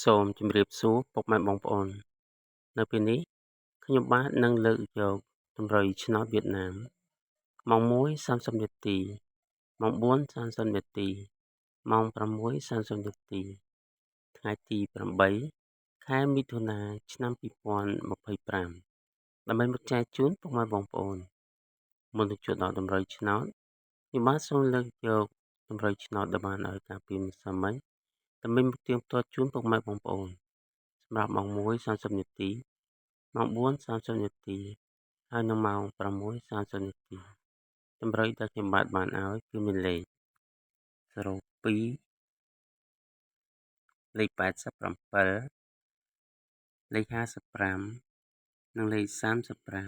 សូមជម្រាបសួរពុកម៉ែបងប្អូននៅពេលនេះខ្ញុំបាទនឹងលើកយកតម្រុយឆ្នោតវៀតណាមម៉ោង 1:30 នាទីម៉ោង 4:30 នាទីម៉ោង 6:30 នាទីថ្ងៃទី8ខែមិថុនាឆ្នាំ2025ដើម្បីមកចែកជូនពុកម៉ែបងប្អូនមុននឹងចូលដល់តម្រុយឆ្នោតខ្ញុំបាទសូមលើកយកតម្រុយឆ្នោតដែលបានឲ្យការពីម្សិលមិញដើម្បីមកទៀងទាត់ជូនពុកម៉ែបងប្អូនសម្រាប់ម៉ោង 1:30 នាទីម៉ោង 4:30 នាទីហើយនិងម៉ោង 6:30 នាទីតម្រុយដែលខ្ញុំបាទបានឲ្យគឺមានលេខ02លេខ87លេខ55និងលេខ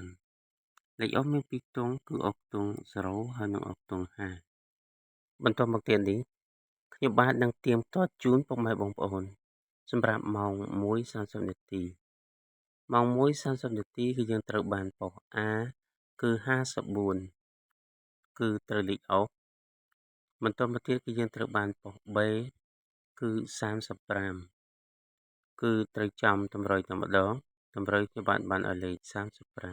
35លេខអុកមានពីរទង់គឺអុកទង់0ហើយនិងអុកទង់5បន្ទាប់មកទៀតនេះខ្ញុំបាទនឹងទៀងទាត់ជូនពុកម៉ែបងប្អូនសម្រាប់ម៉ោង 1:30 នាទីម៉ោង 1:30 នាទីគឺយើងត្រូវបានប៉ុស A គឺ54គឺត្រូវលេខអុកបន្ទាប់មកទៀតគឺយើងត្រូវបានប៉ុស B គឺ35គឺត្រូវចំតម្រុយតែម្ដងតម្រុយខ្ញុំបានឲ្យលេខ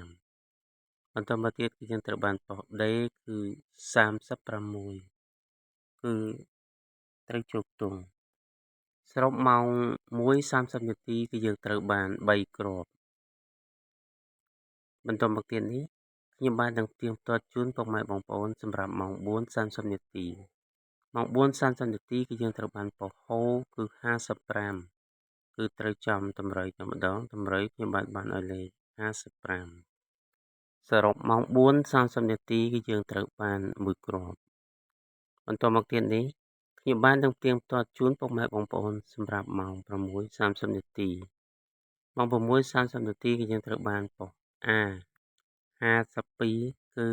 35បន្ទាប់មកទៀតគឺយើងត្រូវបានប៉ុស D គឺ36គឺត្រូវជោគទង់សរុបម៉ោង 1:30 នាទីគឺយើងត្រូវបាន3គ្រាប់បន្ទាប់មកទៀតនេះខ្ញុំបាទនឹងទៀងទាត់ជូនពុកម៉ែបងប្អូនសម្រាប់ម៉ោង 4:30 នាទីម៉ោង 4:30 នាទីគឺយើងត្រូវបានប៉ុសហូគឺ55គឺត្រូវចំតម្រុយតែម្ដងតម្រុយខ្ញុំបាទបានឲ្យលេខ55សរុបម៉ោង 4:30 នាទីគឺយើងត្រូវបាន1គ្រាប់បន្ទាប់មកទៀតនេះខ្ញុំបាននឹងទៀងទាត់ជូនពុកម៉ែបងប្អូនសម្រាប់ម៉ោង 6:30 នាទីម៉ោង 6:30 នាទីគឺយើងត្រូវបានប៉ុស A 52គឺ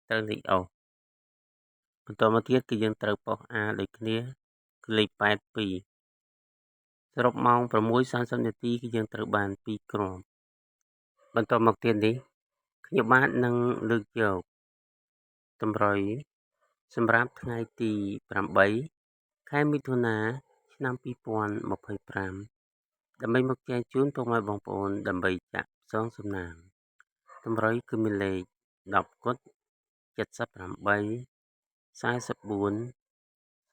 ត្រូវលេខអុកបន្ទាប់មកទៀតគឺយើងត្រូវប៉ុស A ដូចគ្នាគឺលេខ82សរុបម៉ោង 6:30 នាទីគឺយើងត្រូវបាន2គ្រាប់បន្ទាប់មកទៀតនេះខ្ញុំបាទនឹងលើកយកតម្រុយសម្រាប់ថ្ងៃទី8ខែមិថុនាឆ្នាំ2025ដើម្បីមកចែកជូនពុកម៉ែបងប្អូនដើម្បីចាក់ផ្សងសំណាងតម្រុយគឺមានលេខ10គុត78 44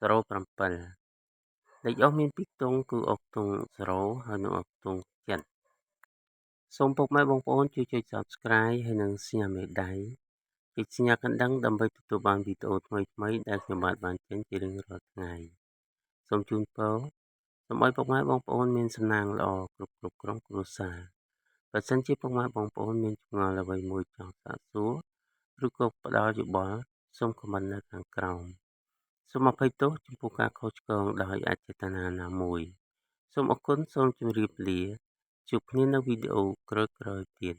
07លេខអុកមានពីរទង់គឺអុកទង់0ហើយនិងអុកទង់7សូមពុកម៉ែបងប្អូនជួយចុច Subscribe ហើយនិងសញ្ញាមេដៃចុចសញ្ញាកណ្ដឹងដើម្បីទទួលបានវីដេអូថ្មីៗដែលខ្ញុំបានចេញជារៀងរាល់ថ្ងៃសូមជូនពរសូមឲ្យពុកម៉ែបងប្អូនមានសំណាងល្អគ្រប់ក្រុមគ្រួសារបើសិនជាពុកម៉ែបងប្អូនមានចម្ងល់អ្វីមួយចង់សាកសួរឬក៏ផ្ដល់យោបល់សូមខមមិននៅខាងក្រោមសូមអភ័យទោសចំពោះការខុសឆ្គងដោយអចេតនាណាមួយសូមអរគុណសូមជម្រាបលាជួបគ្នានៅវីដេអូក្រោយៗទៀត